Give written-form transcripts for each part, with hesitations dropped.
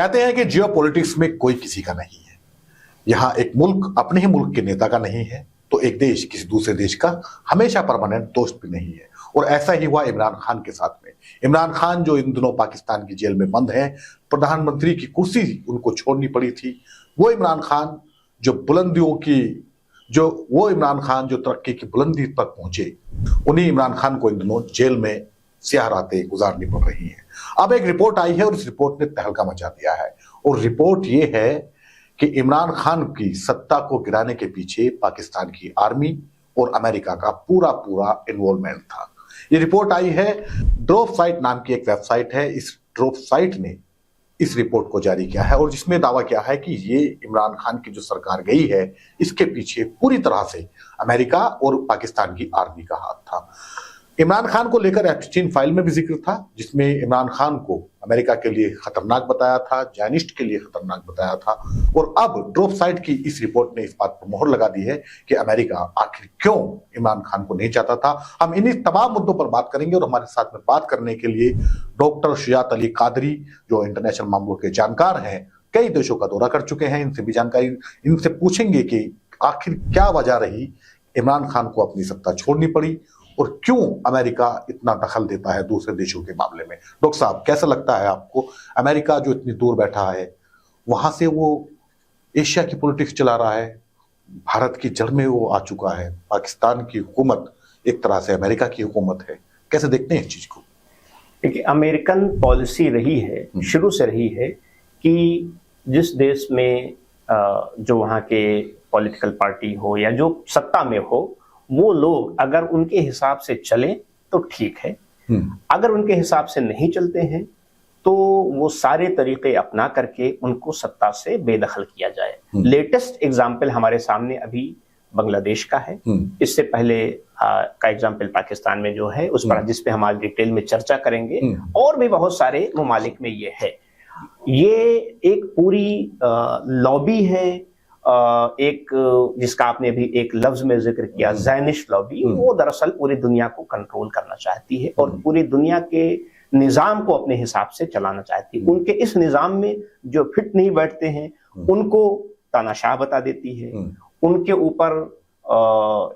कहते हैं कि जियोपॉलिटिक्स में कोई किसी का नहीं है। यहाँ एक मुल्क अपने ही मुल्क के नेता का नहीं है तो एक देश किसी दूसरे देश का हमेशा परमानेंट दोस्त भी नहीं है। और ऐसा ही हुआ इमरान खान के साथ में। इमरान खान जो इन दिनों पाकिस्तान की जेल में बंद है, प्रधानमंत्री की कुर्सी उनको छोड़नी पड़ी थी। वो इमरान खान जो इमरान खान जो तरक्की की बुलंदी तक पहुंचे, उन्हीं इमरान खान को इन दिनों जेल में स्याह रातें गुजारनी पड़ रही हैं। अब एक रिपोर्ट आई है और इस रिपोर्ट ने तहलका मचा दिया है। और रिपोर्ट ये है कि इमरान खान की सत्ता को गिराने के पीछे पाकिस्तान की आर्मी और अमेरिका का पूरा इन्वॉल्वमेंट था। ये रिपोर्ट आई है, ड्रॉप साइट नाम की एक वेबसाइट है, इस ड्रॉप साइट ने इस रिपोर्ट को जारी किया है और जिसमें दावा किया है कि ये इमरान खान की जो सरकार गई है, इसके पीछे पूरी तरह से अमेरिका और पाकिस्तान की आर्मी का हाथ था। इमरान खान को लेकर एप्स्टीन फाइल में भी जिक्र था, जिसमें इमरान खान को अमेरिका के लिए खतरनाक बताया था, जायनिस्ट के लिए खतरनाक बताया था। और अब ड्रॉप साइट की इस रिपोर्ट ने इस बात पर मोहर लगा दी है कि अमेरिका आखिर क्यों इमरान खान को नहीं चाहता था। हम इन्हीं तमाम मुद्दों पर बात करेंगे और हमारे साथ में बात करने के लिए डॉक्टर शुजात अली कादरी, जो इंटरनेशनल मामलों के जानकार हैं, कई देशों का दौरा कर चुके हैं, इनसे भी जानकारी, इनसे पूछेंगे कि आखिर क्या वजह रही इमरान खान को अपनी सत्ता छोड़नी पड़ी और क्यों अमेरिका इतना दखल देता है दूसरे देशों के मामले में। डॉक्टर साहब, कैसा लगता है आपको, अमेरिका जो इतनी दूर बैठा है, वहां से वो एशिया की पॉलिटिक्स चला रहा है, भारत की जड़ में वो आ चुका है, पाकिस्तान की हुकूमत एक तरह से अमेरिका की हुकूमत है, कैसे देखते हैं इस चीज को? देखिए, अमेरिकन पॉलिसी रही है, शुरू से रही है कि जिस देश में जो वहाँ के पॉलिटिकल पार्टी हो या जो सत्ता में हो, वो लोग अगर उनके हिसाब से चलें तो ठीक है, अगर उनके हिसाब से नहीं चलते हैं तो वो सारे तरीके अपना करके उनको सत्ता से बेदखल किया जाए। लेटेस्ट एग्जाम्पल हमारे सामने अभी बांग्लादेश का है, इससे पहले का एग्जाम्पल पाकिस्तान में जो है उस पर, जिस पे हम आज डिटेल में चर्चा करेंगे, और भी बहुत सारे ममालिक में ये है। ये एक पूरी लॉबी है, एक जिसका आपने अभी एक लफ्ज में जिक्र किया, ज़ायनिस्ट लॉबी, वो दरअसल पूरी दुनिया को कंट्रोल करना चाहती है और पूरी दुनिया के निजाम को अपने हिसाब से चलाना चाहती है। उनके इस निजाम में जो फिट नहीं बैठते हैं उनको तानाशाह बता देती है, उनके ऊपर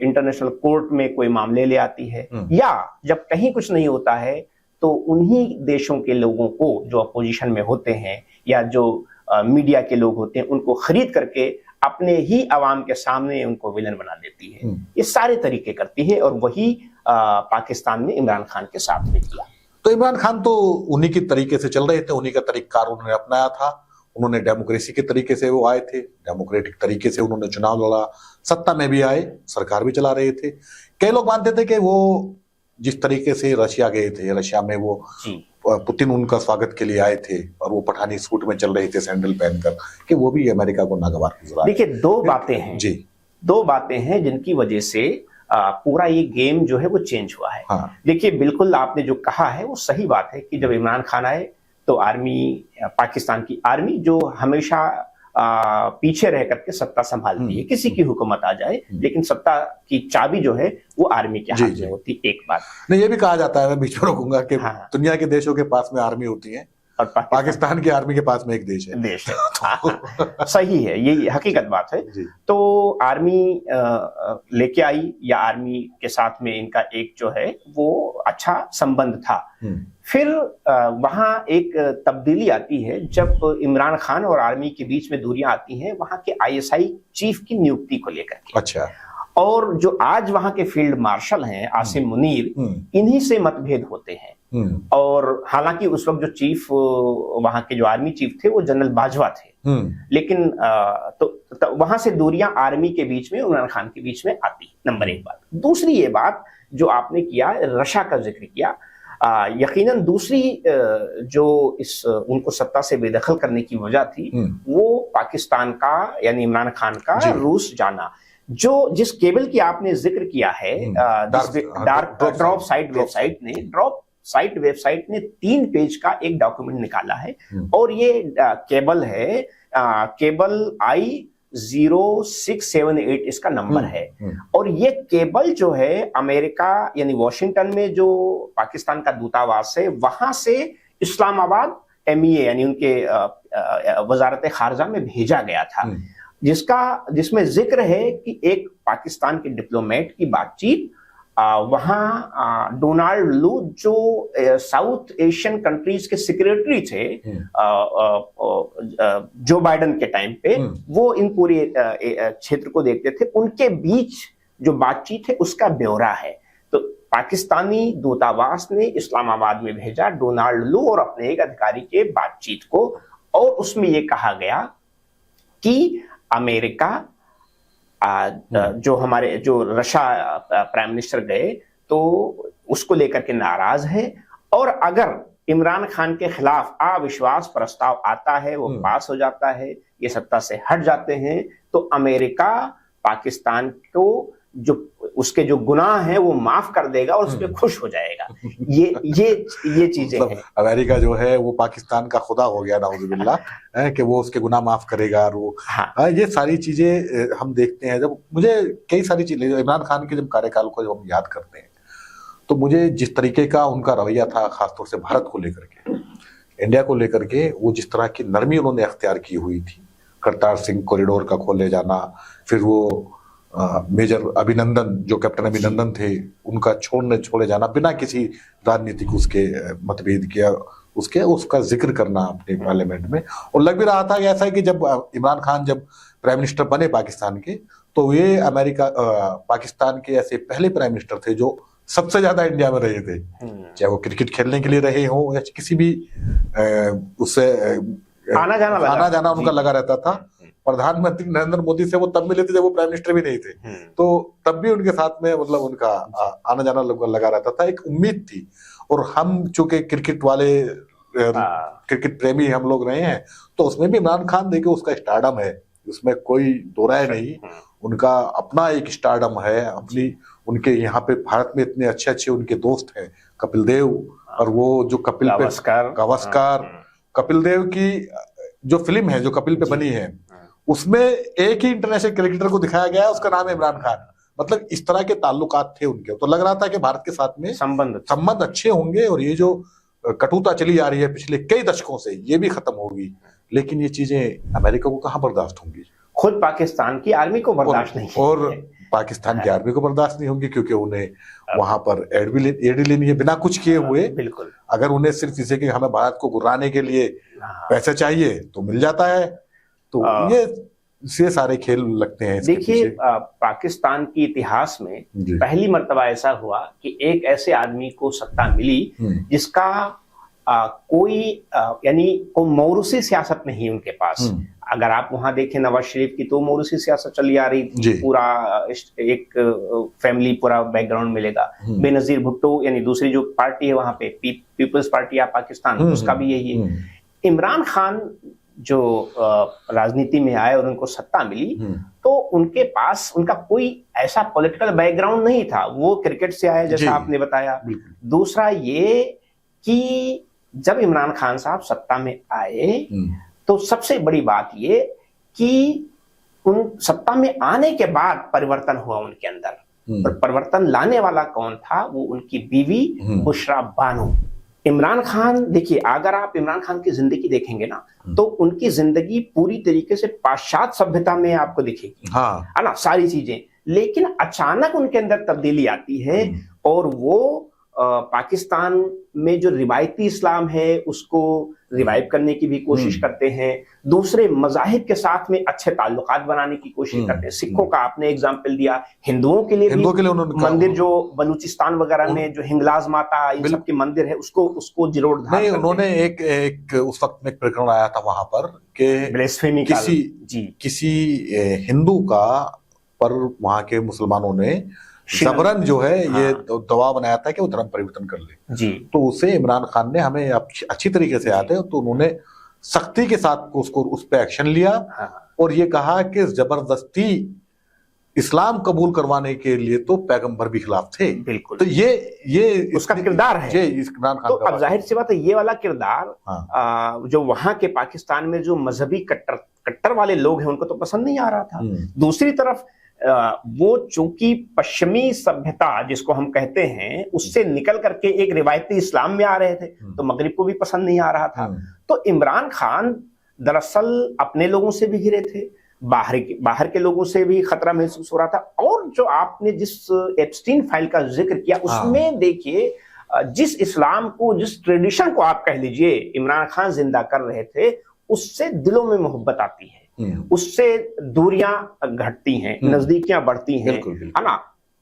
इंटरनेशनल कोर्ट में कोई मामले ले आती है, या जब कहीं कुछ नहीं होता है तो उन्हीं देशों के लोगों को जो अपोजिशन में होते हैं या जो मीडिया के लोग होते हैं उनको खरीद करके अपने ही अवाम के सामने उनको विलन बना देती है। ये सारे तरीके करती है और वही पाकिस्तान ने इमरान खान के साथ में किया। तो इमरान खान तो उन्हीं के तरीके से चल रहे थे, उन्हीं का तरीकाकार उन्होंने अपनाया था। उन्होंने डेमोक्रेसी के तरीके से वो आए थे, डेमोक्रेटिक तरीके से उन्होंने चुनाव लड़ा, सत्ता में भी आए, सरकार भी चला रहे थे। कई लोग मानते थे कि वो जिस तरीके से रशिया गए थे, रशिया में वो पुतिन उनका स्वागत के लिए आए थे और वो पठानी सूट में चल रहे थे सैंडल पहनकर, कि वो भी अमेरिका को नागवार गुजरा। देखिए, दो बातें हैं जिनकी वजह से पूरा ये गेम जो है वो चेंज हुआ है। देखिए, बिल्कुल आपने जो कहा है वो सही बात है कि जब इमरान खान आए तो आर्मी, पाकिस्तान की आर्मी जो हमेशा पीछे रह करके सत्ता संभालती है, किसी की हुकूमत आ जाए लेकिन सत्ता की चाबी जो है वो आर्मी के हाथ में होती। एक बात नहीं, ये भी कहा जाता है, मैं बीच में रोकूंगा, कि दुनिया के देशों के पास में आर्मी होती है और पाकिस्तान की आर्मी के पास में एक देश है। सही है, ये हकीकत बात है। तो आर्मी लेके आई, या आर्मी के साथ में इनका एक जो है वो अच्छा संबंध था। फिर वहां एक तब्दीली आती है जब इमरान खान और आर्मी के बीच में दूरियां आती हैं वहां के ISI चीफ की नियुक्ति को लेकर के। अच्छा। और जो आज वहां के फील्ड मार्शल हैं आसिम मुनीर, इन्हीं से मतभेद होते हैं। और हालांकि उस वक्त जो चीफ वहां के जो आर्मी चीफ थे वो जनरल बाजवा थे, लेकिन तो वहां से दूरियां आर्मी के बीच में, इमरान खान के बीच में आती। नंबर एक बात। दूसरी ये बात जो आपने किया, रशिया का जिक्र किया, यकीनन दूसरी जो इस उनको सत्ता से बेदखल करने की वजह थी वो पाकिस्तान का, यानी इमरान खान का रूस जाना। जो जिस केबल की आपने जिक्र किया है, ड्रॉप साइट वेबसाइट ने 3 पेज का एक डॉक्यूमेंट निकाला है और ये केबल है, केबल I0678 इसका नंबर है। और ये केबल जो है अमेरिका यानी वॉशिंगटन में जो पाकिस्तान का दूतावास है वहां से इस्लामाबाद MEA यानी उनके वजारत खारजा में भेजा गया था, जिसमें जिक्र है कि एक पाकिस्तान के डिप्लोमेट की बातचीत वहां डोनाल्ड लू जो साउथ एशियन कंट्रीज के सेक्रेटरी थे जो बाइडेन के टाइम पे, वो इन पूरे क्षेत्र को देखते थे, उनके बीच जो बातचीत है उसका ब्यौरा है। तो पाकिस्तानी दूतावास ने इस्लामाबाद में भेजा डोनाल्ड लू और अपने एक अधिकारी के बातचीत को, और उसमें यह कहा गया कि अमेरिका जो रशिया प्राइम मिनिस्टर गए तो उसको लेकर के नाराज है, और अगर इमरान खान के खिलाफ अविश्वास प्रस्ताव आता है, वो पास हो जाता है, ये सत्ता से हट जाते हैं, तो अमेरिका पाकिस्तान को जो उसके जो गुनाह हैं वो माफ कर देगा और उस पर खुश हो जाएगा। ये चीजें मतलब हैं। अमेरिका जो है वो पाकिस्तान का खुदा हो गया नाउजुबिल्लाह, कि वो उसके गुनाह माफ करेगा, और वो ये सारी चीजें हम देखते हैं। जब मुझे कई सारी चीजें इमरान खान के जब कार्यकाल को जब हम याद करते हैं, तो मुझे जिस तरीके का उनका रवैया था, खासतौर से भारत को लेकर के, इंडिया को लेकर के, वो जिस तरह की नरमी उन्होंने अख्तियार की हुई थी, करतार सिंह कॉरिडोर का खोले जाना, फिर वो मेजर अभिनंदन जो कैप्टन अभिनंदन थे उनका छोड़े जाना बिना किसी राजनीतिक उसके मतभेद किया, उसका जिक्र करना अपने पार्लियामेंट में। और लग भी रहा था कि ऐसा है कि जब इमरान खान जब प्राइम मिनिस्टर बने पाकिस्तान के, तो ये पाकिस्तान के ऐसे पहले प्राइम मिनिस्टर थे जो सबसे ज्यादा इंडिया में रहे थे, चाहे वो क्रिकेट खेलने के लिए रहे हो या किसी भी उससे आना जाना उनका लगा रहता था। प्रधानमंत्री नरेंद्र मोदी से वो तब मिले थे जब वो प्राइम मिनिस्टर भी नहीं थे, तो तब भी उनके साथ में मतलब उनका आना जाना लगा रहता था, एक उम्मीद थी। और हम चूंकि क्रिकेट वाले क्रिकेट प्रेमी हम लोग रहे हैं, तो उसमें भी इमरान खान देखिए उसका स्टारडम है, उसमें कोई दो राय नहीं, उनका अपना एक स्टारडम है अपनी। उनके यहाँ पे भारत में इतने अच्छे अच्छे उनके दोस्त हैं, कपिल देव, और वो जो गावस्कर कपिल देव की जो फिल्म है जो कपिल पे बनी है, उसमें एक ही इंटरनेशनल क्रिकेटर को दिखाया गया है, उसका नाम है इमरान खान। मतलब इस तरह के ताल्लुकात थे उनके, तो लग रहा था कि भारत के साथ में संबंध अच्छे होंगे, और ये जो कटुता चली आ रही है पिछले कई दशकों से, ये भी खत्म होगी। लेकिन ये चीजें अमेरिका को कहाँ बर्दाश्त होंगी, खुद पाकिस्तान की आर्मी को बर्दाश्त नहीं, और पाकिस्तान की आर्मी को बर्दाश्त नहीं होंगी, क्योंकि उन्हें वहां पर एड लेनी है बिना कुछ किए हुए। बिल्कुल, अगर उन्हें सिर्फ इसे कि हमें भारत को गुर्राने के लिए पैसे चाहिए तो मिल जाता है। तो ये सारे खेल लगते हैं। देखिए, पाकिस्तान के इतिहास में पहली मर्तबा ऐसा हुआ कि एक ऐसे आदमी को सत्ता मिली जिसका कोई यानी को मौरूसी सियासत नहीं उनके पास। अगर आप वहां देखें नवाज शरीफ की, तो मौरूसी सियासत चली आ रही थी, पूरा एक फैमिली पूरा बैकग्राउंड मिलेगा। बेनजीर भुट्टो यानी दूसरी जो पार्टी है वहां पे पीपल्स पार्टी ऑफ पाकिस्तान, उसका भी यही है। इमरान खान जो राजनीति में आए और उनको सत्ता मिली, तो उनके पास उनका कोई ऐसा पॉलिटिकल बैकग्राउंड नहीं था, वो क्रिकेट से आए जैसा आपने बताया। दूसरा ये कि जब इमरान खान साहब सत्ता में आए, तो सबसे बड़ी बात ये कि उन सत्ता में आने के बाद परिवर्तन हुआ उनके अंदर। और परिवर्तन लाने वाला कौन था? वो उनकी बीवी बुशरा बानो। इमरान खान, देखिए अगर आप इमरान खान की जिंदगी देखेंगे ना, तो उनकी जिंदगी पूरी तरीके से पाश्चात्य सभ्यता में आपको दिखेगी, है ना, सारी चीजें। लेकिन अचानक उनके अंदर तब्दीली आती है, और वो पाकिस्तान में जो रिवायती इस्लाम है उसको रिवाइव करने की भी कोशिश करते हैं, दूसरे मजाहिब के साथ में अच्छे ताल्लुकात बनाने की कोशिश करते हैं। सिखों का आपने एग्जाम्पल दिया, हिंदुओं के लिए मंदिर जो बलूचिस्तान वगैरह में जो हिंगलाज माता इन सब के मंदिर है उसको जीर्णोद्धार नहीं, उन्होंने एक उस वक्त में एक प्रकरण आया था वहां पर कि ब्लेस्फेमी किसी हिंदू का पर वहां के मुसलमानों ने जबरन जो है ये दबाव बनाया था कि वो धर्म परिवर्तन कर ले जी। तो उसे इमरान खान ने, हमें अच्छी तरीके से याद है, तो उन्होंने सख्ती के साथ उसको उस पर एक्शन लिया और ये कहा कि जबरदस्ती इस्लाम कबूल करवाने के लिए तो पैगंबर भी खिलाफ थे। बिल्कुल, तो ये उसका किरदार है, ये इमरान खान तो अब जाहिर सी बात है ये वाला किरदार जो वहां के पाकिस्तान में जो मजहबी कट्टर वाले लोग हैं उनको तो पसंद नहीं आ रहा था। दूसरी तरफ वो चूंकि पश्चिमी सभ्यता जिसको हम कहते हैं उससे निकल करके एक रिवायती इस्लाम में आ रहे थे, तो मगरिब को भी पसंद नहीं आ रहा था। तो इमरान खान दरअसल अपने लोगों से भी घिरे थे, बाहर के लोगों से भी खतरा महसूस हो रहा था। और जो आपने जिस एप्स्टीन फाइल का जिक्र किया उसमें देखिए, जिस इस्लाम को, जिस ट्रेडिशन को आप कह लीजिए इमरान खान जिंदा कर रहे थे, उससे दिलों में मोहब्बत आती है, उससे दूरियां घटती हैं, नजदीकियां बढ़ती हैं, है ना।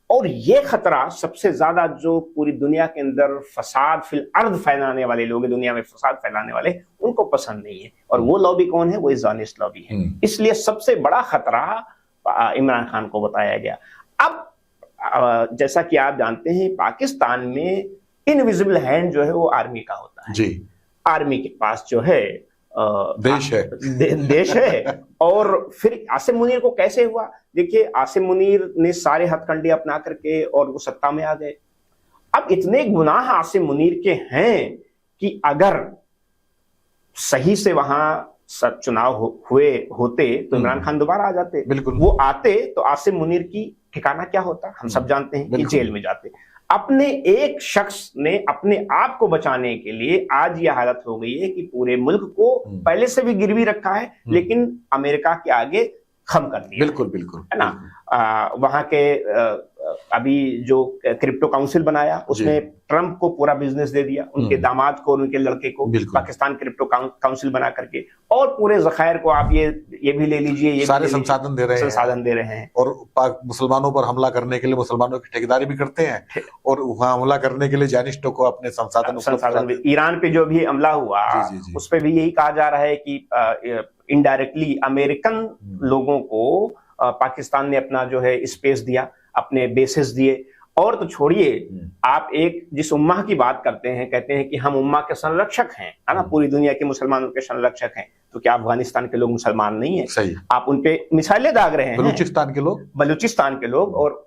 और ये खतरा सबसे ज्यादा जो पूरी दुनिया के अंदर फसाद फिल अर्द फैलाने वाले लोग, दुनिया में फसाद फैलाने वाले, उनको पसंद नहीं है। और वो लॉबी कौन है? वो इस्लामिस्ट लॉबी है। इसलिए सबसे बड़ा खतरा इमरान खान को बताया गया। अब जैसा कि आप जानते हैं, पाकिस्तान में इनविजिबल हैंड जो है वो आर्मी का होता है जी। आर्मी के पास जो है देश है। और फिर आसिम मुनीर को कैसे हुआ? देखिए, आसिम मुनीर ने सारे हथकंडे अपना करके और वो सत्ता में आ गए। अब इतने गुनाह आसिम मुनीर के हैं कि अगर सही से वहां चुनाव हुए होते तो इमरान खान दोबारा आ जाते। बिल्कुल, वो आते तो आसिम मुनीर की ठिकाना क्या होता? हम सब जानते हैं कि जेल में जाते। अपने एक शख्स ने अपने आप को बचाने के लिए आज यह हालत हो गई है कि पूरे मुल्क को पहले से भी गिरवी रखा है, लेकिन अमेरिका के आगे खम कर दिया। बिल्कुल बिल्कुल, है ना। वहां के अभी जो क्रिप्टो काउंसिल बनाया उसमें ट्रंप को पूरा बिजनेस दे दिया, उनके दामाद को और उनके लड़के को पाकिस्तान क्रिप्टो काउंसिल बना करके, और पूरे जखायर को आप ये भी ले लीजिए, ये सारे संसाधन दे रहे हैं। और मुसलमानों पर हमला करने के लिए मुसलमानों की ठेकेदारी भी करते हैं, और वहां हमला करने के लिए जैनिस्टों को अपने संसाधन ईरान पे जो भी हमला हुआ उस पर भी यही कहा जा रहा है कि इनडायरेक्टली अमेरिकन लोगों को पाकिस्तान ने अपना जो है स्पेस दिया, अपने बेसिस दिए। और तो छोड़िए, आप एक जिस उम्मा की बात करते हैं, कहते हैं कि हम उम्मा के संरक्षक हैं, है ना, पूरी दुनिया के मुसलमानों के संरक्षक हैं, तो क्या अफगानिस्तान के लोग मुसलमान नहीं है? सही। आप उनपे मिसाइलें दाग रहे हैं। बलूचिस्तान के लोग और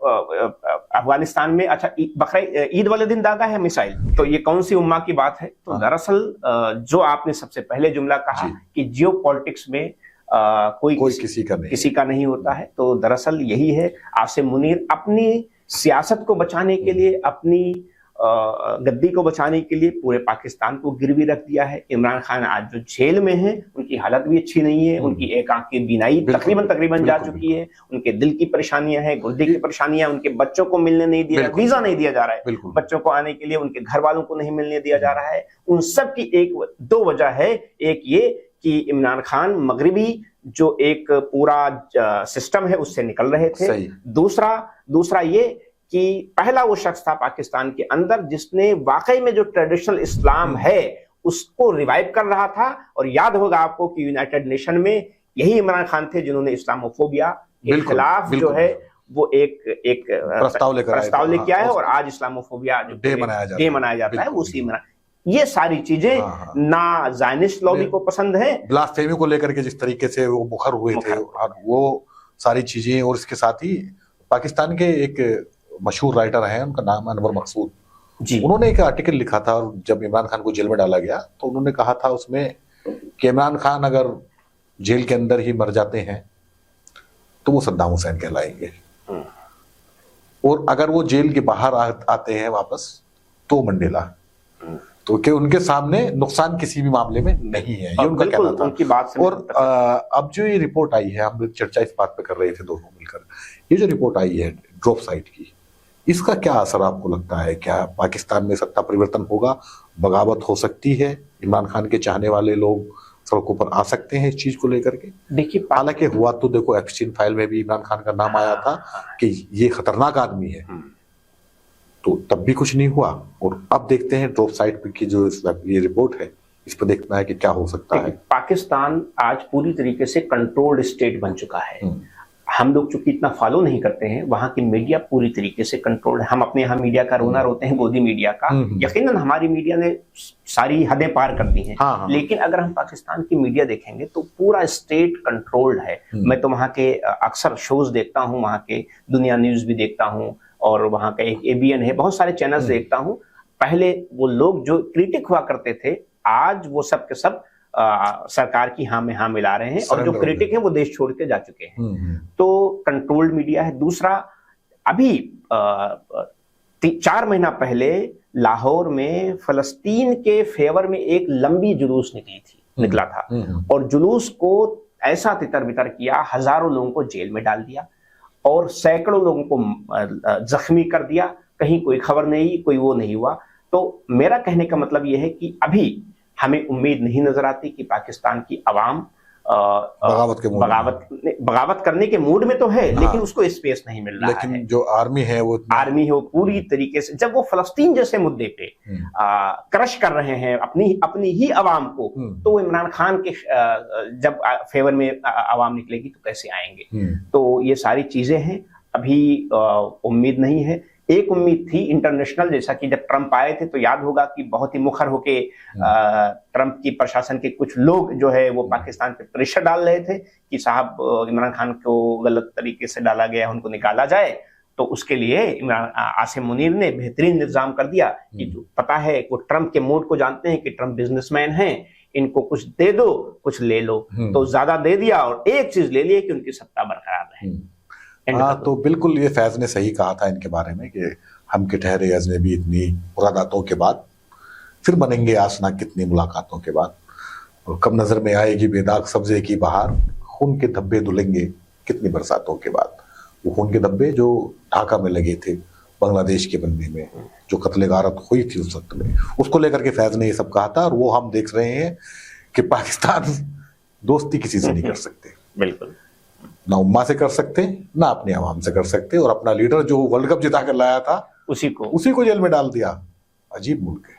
अफगानिस्तान में अच्छा ईद वाले दिन दागा है मिसाइल, तो ये कौन सी उम्मा की बात है? तो दरअसल जो आपने सबसे पहले जुमला कहा कि जियो पॉलिटिक्स में कोई किसी का नहीं होता है, तो दरअसल यही है। आसिम मुनीर अपनी सियासत को बचाने के लिए, अपनी गद्दी को बचाने के लिए पूरे पाकिस्तान को गिरवी रख दिया है। इमरान खान आज जो जेल में हैं, उनकी हालत भी अच्छी नहीं है, उनकी एक आंख की बीनाई तकरीबन जा चुकी है, उनके दिल की परेशानियां हैं, गुर्दे की परेशानियां, उनके बच्चों को मिलने नहीं दिया, वीजा नहीं दिया जा रहा है बच्चों को आने के लिए, उनके घर वालों को नहीं मिलने दिया जा रहा है। उन सब की दो वजह है। एक ये कि इमरान खान मगरिबी जो एक पूरा सिस्टम है उससे निकल रहे थे। दूसरा ये कि पहला वो शख्स था पाकिस्तान के अंदर जिसने वाकई में जो ट्रेडिशनल इस्लाम है उसको रिवाइव कर रहा था। और याद होगा आपको कि यूनाइटेड नेशन में यही इमरान खान थे जिन्होंने इस्लामोफोबिया के खिलाफ जो है वो एक प्रस्ताव लेके आए, और आज इस्लामोफोबिया जो डे मनाया जाता है उसी में। ये सारी चीजें ना ज़ायनिस्ट लॉबी को पसंद है, ब्लास्फेमी को लेकर के जिस तरीके से वो मुखर हुए थे, वो सारी चीजें। और इसके साथ ही पाकिस्तान के एक मशहूर राइटर हैं, उनका नाम अनवर मकसूद जी, उन्होंने एक आर्टिकल लिखा था, और जब इमरान खान को जेल में डाला गया तो उन्होंने कहा था उसमें कि इमरान खान अगर जेल के अंदर ही मर जाते हैं तो वो सद्दाम हुसैन कहलाएंगे, और अगर वो जेल के बाहर आते हैं वापस तो मंडेला। तो कि उनके सामने नुकसान किसी भी मामले में नहीं है, ये उनका कहना था। उनकी बात से और अब जो ये रिपोर्ट आई है, हम चर्चा इस बात पे कर रहे थे दोनों मिलकर, ये जो रिपोर्ट आई है ड्रॉप साइट की, इसका क्या असर आपको लगता है? क्या पाकिस्तान में सत्ता परिवर्तन होगा, बगावत हो सकती है, इमरान खान के चाहने वाले लोग सड़कों पर आ सकते हैं इस चीज को लेकर के? देखिए, हालांकि हुआ तो देखो एप्स्टीन फाइल में भी इमरान खान का नाम आया था कि ये खतरनाक आदमी है, तो तब भी कुछ नहीं हुआ। और अब देखते हैं ड्रॉप साइट की जो ये रिपोर्ट है, इस पर देखना है कि क्या हो सकता है। पाकिस्तान आज पूरी तरीके से कंट्रोल्ड स्टेट बन चुका है। हम लोग चूंकि इतना फॉलो नहीं करते हैं, वहां की मीडिया पूरी तरीके से कंट्रोल्ड है। हम अपने यहाँ मीडिया का रोना रोते हैं, गोदी मीडिया का। यकीनन हमारी मीडिया ने सारी हदें पार कर दी हैं। लेकिन अगर हम पाकिस्तान की मीडिया देखेंगे तो पूरा स्टेट कंट्रोल्ड है। मैं तो वहाँ के अक्सर शोज देखता हूँ, वहाँ के दुनिया न्यूज भी देखता हूँ, और वहाँ का एक ABN है, बहुत सारे चैनल्स देखता हूँ। पहले वो लोग जो क्रिटिक हुआ करते थे, आज वो सब के सब सरकार की हाँ में हाँ मिला रहे हैं, और जो क्रिटिक हैं वो देश छोड़ के जा चुके हैं। तो कंट्रोल्ड मीडिया है। दूसरा, अभी 4 महीना पहले लाहौर में फलस्तीन के फेवर में एक लंबी जुलूस निकली थी, निकला था, और जुलूस को ऐसा तितर बितर किया, हजारों लोगों को जेल में डाल दिया और सैकड़ों लोगों को जख्मी कर दिया, कहीं कोई खबर नहीं, कोई वो नहीं हुआ। तो मेरा कहने का मतलब यह है कि अभी हमें उम्मीद नहीं नजर आती कि पाकिस्तान की आवाम बगावत करने के मूड में तो है, लेकिन उसको स्पेस नहीं मिल रहा है। लेकिन जो आर्मी है वो पूरी तरीके से, जब वो फलस्तीन जैसे मुद्दे पे क्रश कर रहे हैं अपनी ही आवाम को, तो वो इमरान खान के जब फेवर में आवाम निकलेगी तो कैसे आएंगे। तो ये सारी चीजें हैं, अभी उम्मीद नहीं है। एक उम्मीद थी इंटरनेशनल, जैसा कि जब ट्रंप आए थे तो याद होगा कि बहुत ही मुखर होके ट्रंप की प्रशासन के कुछ लोग जो है वो पाकिस्तान पे प्रेशर डाल रहे थे कि साहब इमरान खान को गलत तरीके से डाला गया, उनको निकाला जाए। तो उसके लिए आसिम मुनीर ने बेहतरीन इंतजाम कर दिया कि जो पता है वो ट्रंप के मूड को जानते हैं कि ट्रंप बिजनेसमैन हैं, इनको कुछ दे दो कुछ ले लो। तो ज्यादा दे दिया और एक चीज ले ली कि उनकी सत्ता बरकरार रहे। तो बिल्कुल ये फैज ने सही कहा था इनके बारे में कि हम के ठहरे अजनबी इतनी मुलाकातों के बाद फिर बनेंगे आसना कितनी मुलाकातों के बाद, और कब नजर में आएगी बेदाग सब्जे की बहार, खून के धब्बे धुलेंगे कितनी बरसातों के बाद। वो खून के धब्बे जो ढाका में लगे थे बांग्लादेश के बंदी में, जो कत्ले गारत हुई थी उस वक्त में, उसको लेकर के फैज ने ये सब कहा था। और वो हम देख रहे हैं कि पाकिस्तान दोस्ती किसी से नहीं कर सकते, बिल्कुल ना उम्मा से कर सकते, ना अपने आवाम से कर सकते, और अपना लीडर जो वर्ल्ड कप जिता कर लाया था उसी को जेल में डाल दिया। अजीब मुल्क है।